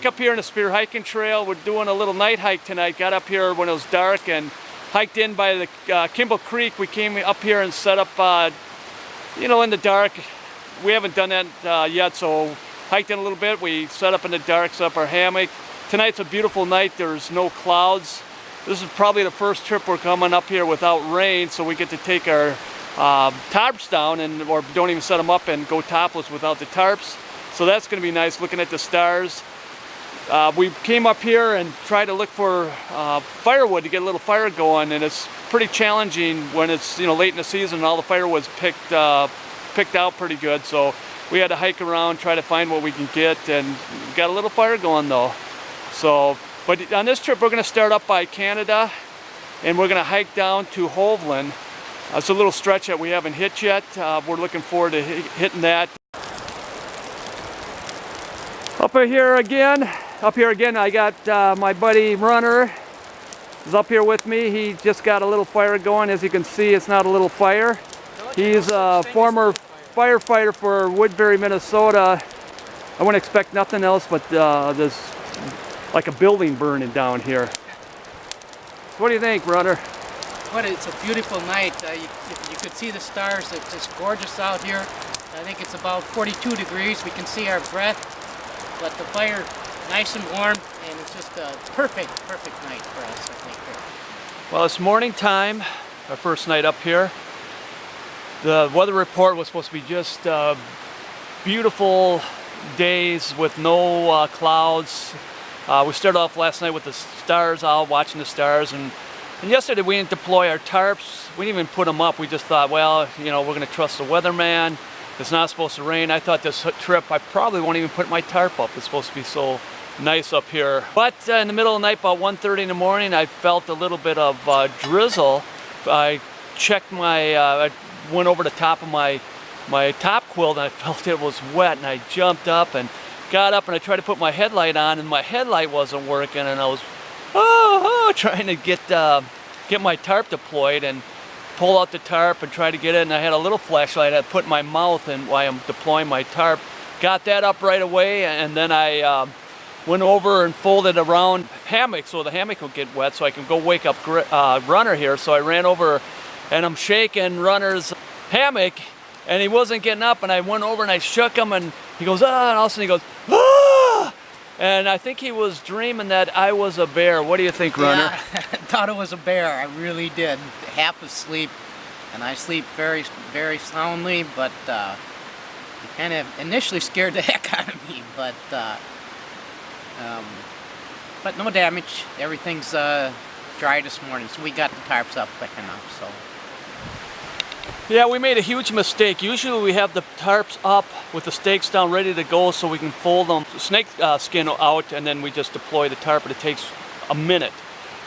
back up here in the Spear Hiking Trail. We're doing a little night hike tonight. Got up here when it was dark and hiked in by the Kimball Creek. We came up here and set up, you know, in the dark. We haven't done that yet, so hiked in a little bit. We set up in the dark, set up our hammock. Tonight's a beautiful night. There's no clouds. This is probably the first trip we're coming up here without rain, so we get to take our tarps down or don't even set them up and go topless without the tarps. So that's going to be nice, looking at the stars. We came up here and tried to look for firewood to get a little fire going, and it's pretty challenging when it's, you know, late in the season and all the firewood's picked out pretty good. So we had to hike around, try to find what we can get, and got a little fire going though. So, but on this trip we're going to start up by Canada, and we're going to hike down to Hovland. It's a little stretch that we haven't hit yet. We're looking forward to hitting that. Up here again, I got my buddy Runner is up here with me. He just got a little fire going. As you can see, it's not a little fire. He's a former firefighter for Woodbury, Minnesota. I wouldn't expect nothing else, but there's like a building burning down here. What do you think, Runner? What, it's a beautiful night. You could see the stars. It's just gorgeous out here. I think it's about 42 degrees. We can see our breath, but the fire nice and warm, and it's just a perfect night for us, I think. Here. Well, it's morning time, our first night up here. The weather report was supposed to be just beautiful days with no clouds. We started off last night with the stars out, watching the stars, and yesterday we didn't deploy our tarps. We didn't even put them up. We just thought, well, you know, we're going to trust the weatherman. It's not supposed to rain. I thought this trip I probably won't even put my tarp up. It's supposed to be so nice up here. But in the middle of the night, about 1:30 in the morning, I felt a little bit of drizzle. I checked I went over the top of my top quilt, and I felt it was wet, and I jumped up and got up and I tried to put my headlight on, and my headlight wasn't working, and I was trying to get my tarp deployed and pull out the tarp and try to get it, and I had a little flashlight I put in my mouth and while I'm deploying my tarp. Got that up right away, and then I went over and folded around hammock so the hammock would get wet so I can go wake up Runner here. So I ran over and I'm shaking Runner's hammock, and he wasn't getting up, and I went over and I shook him, and he goes, ah, and all of a sudden he goes, ah! And I think he was dreaming that I was a bear. What do you think, Runner? Yeah, I thought it was a bear. I really did. Half asleep, and I sleep very, very soundly, but it kind of initially scared the heck out of me, but no damage. Everything's dry this morning, so we got the tarps up quick enough. So. Yeah, we made a huge mistake. Usually we have the tarps up with the stakes down ready to go so we can fold them, snake skin out, and then we just deploy the tarp, and it takes a minute.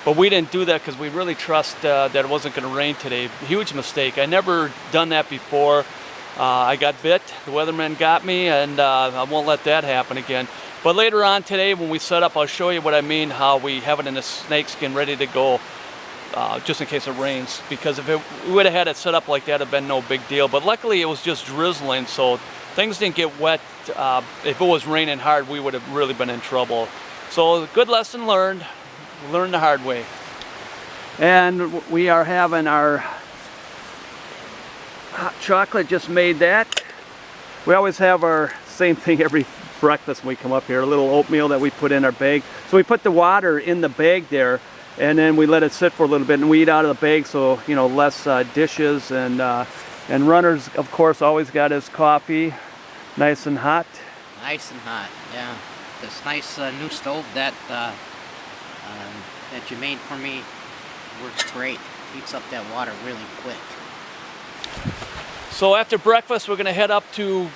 But we didn't do that because we really trust that it wasn't going to rain today. Huge mistake. I never done that before. I got bit. The weatherman got me, and I won't let that happen again. But later on today when we set up, I'll show you what I mean, how we have it in the snake skin ready to go. Just in case it rains, because if we would have had it set up like that, it'd been no big deal. But luckily it was just drizzling, so things didn't get wet. If it was raining hard, we would have really been in trouble. So good lesson learned. Learned the hard way. And we are having our hot chocolate, just made that. We always have our same thing every breakfast when we come up here, a little oatmeal that we put in our bag. So we put the water in the bag there, and then we let it sit for a little bit, and we eat out of the bag, so you know, less dishes. And Runner's, of course, always got his coffee nice and hot. Nice and hot, yeah. This nice new stove that that you made for me works great. Heats up that water really quick. So after breakfast, we're going to head up to,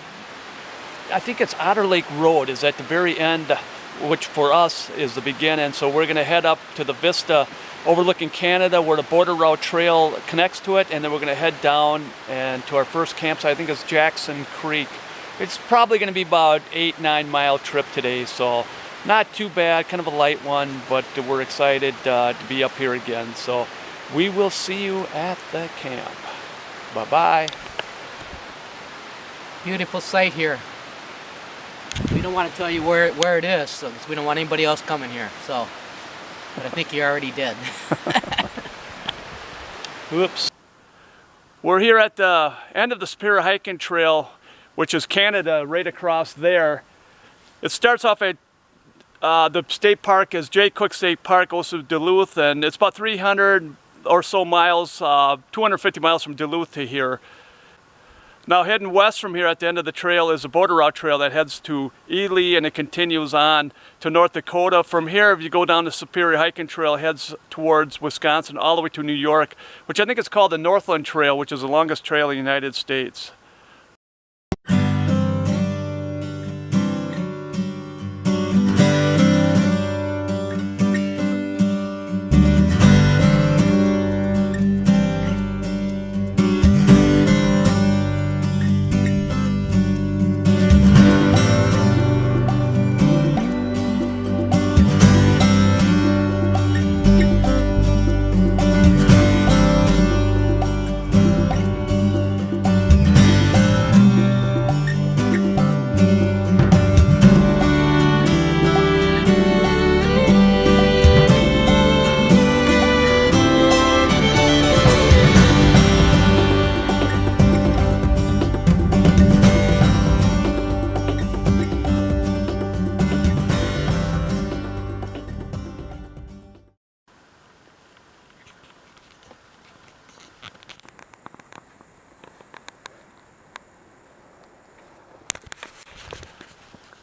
I think it's Otter Lake Road is at the very end, which for us is the beginning. So we're going to head up to the vista overlooking Canada where the Border Route Trail connects to it, and then we're going to head down and to our first campsite. I think it's Jackson Creek. It's probably going to be about 8-9 mile trip today, so not too bad, kind of a light one, but we're excited to be up here again. So we will see you at the camp. Bye-bye. Beautiful sight here. We don't want to tell you where it is, so we don't want anybody else coming here. So, but I think you already did. Whoops. We're here at the end of the Superior Hiking Trail, which is Canada, right across there. It starts off at the state park is Jay Cook State Park, goes to Duluth, and it's about 300 or so miles, 250 miles from Duluth to here. Now heading west from here at the end of the trail is a border route trail that heads to Ely, and it continues on to North Dakota. From here, if you go down the Superior Hiking Trail, it heads towards Wisconsin all the way to New York, which I think is called the Northland Trail, which is the longest trail in the United States.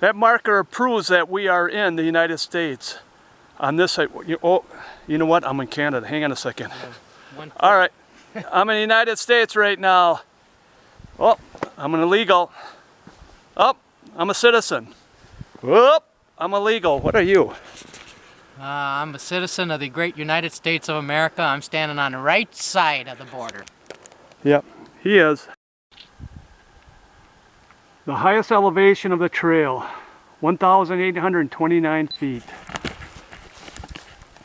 That marker proves that we are in the United States. On this side, oh, you know what? I'm in Canada. Hang on a second. All right, I'm in the United States right now. Oh, I'm an illegal. Oh, I'm a citizen. Oh, I'm illegal. What are you? I'm a citizen of the great United States of America. I'm standing on the right side of the border. Yep, he is. The highest elevation of the trail, 1,829 feet.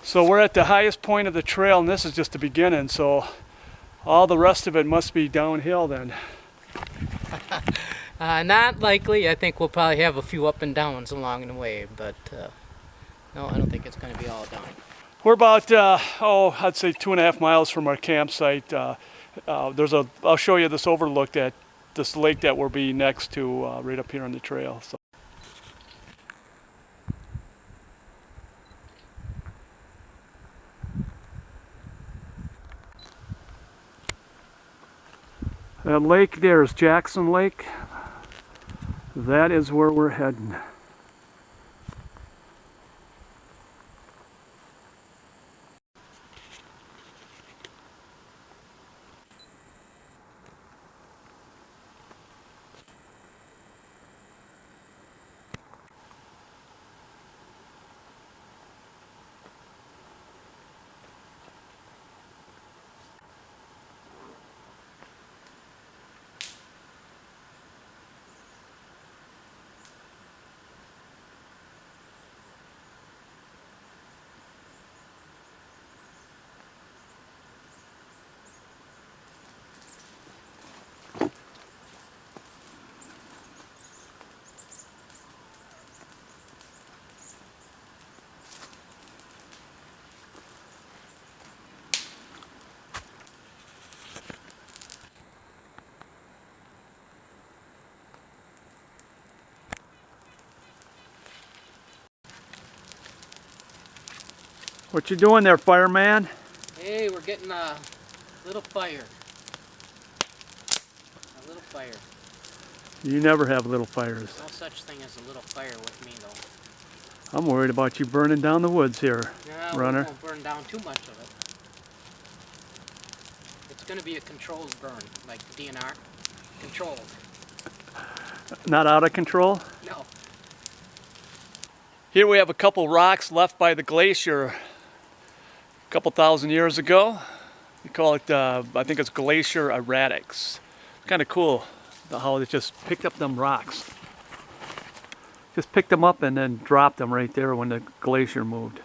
So we're at the highest point of the trail, and this is just the beginning, so all the rest of it must be downhill then. Not likely. I think we'll probably have a few up and downs along the way, but no, I don't think it's going to be all down. We're about, I'd say 2.5 miles from our campsite. I'll show you this overlook at this lake that we'll be next to right up here on the trail. So. That lake there is Jackson Lake. That is where we're heading. What you doing there, fireman? Hey, we're getting a little fire. A little fire. You never have little fires. No such thing as a little fire with me, though. I'm worried about you burning down the woods here, runner. We won't burn down too much of it. It's going to be a controlled burn, like DNR. Controlled. Not out of control? No. Here we have a couple rocks left by the glacier a couple thousand years ago. We call it, I think it's glacier erratics. Kind of cool how they just picked up them rocks. Just picked them up and then dropped them right there when the glacier moved. You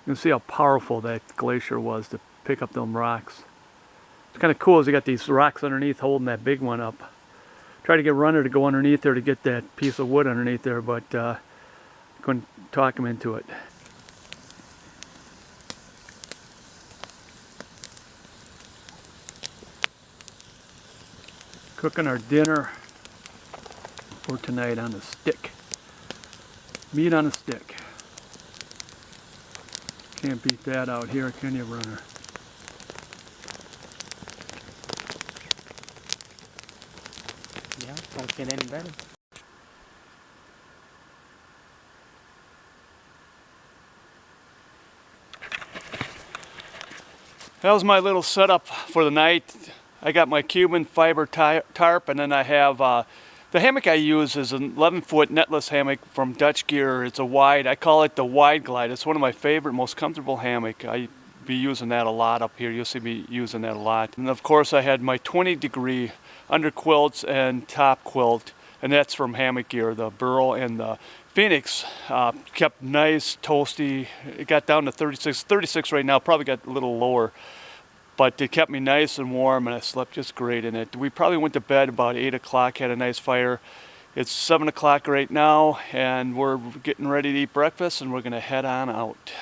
can see how powerful that glacier was to pick up them rocks. It's kind of cool as you got these rocks underneath holding that big one up. Tried to get Runner to go underneath there to get that piece of wood underneath there, but couldn't talk him into it. Cooking our dinner for tonight on the stick. Meat on a stick. Can't beat that out here, can you, Runner? Yeah, don't get any better. That was my little setup for the night. I got my Cuban fiber tarp, and then I have the hammock I use is an 11-foot netless hammock from Dutch Gear. It's a wide, I call it the Wide Glide. It's one of my favorite, most comfortable hammock. I be using that a lot up here. You'll see me using that a lot. And of course I had my 20-degree under quilts and top quilt, and that's from Hammock Gear. The Burl and the Phoenix kept nice, toasty. It got down to 36 right now, probably got a little lower. But it kept me nice and warm, and I slept just great in it. We probably went to bed about 8 o'clock, had a nice fire. It's 7 o'clock right now, and we're getting ready to eat breakfast, and we're gonna head on out.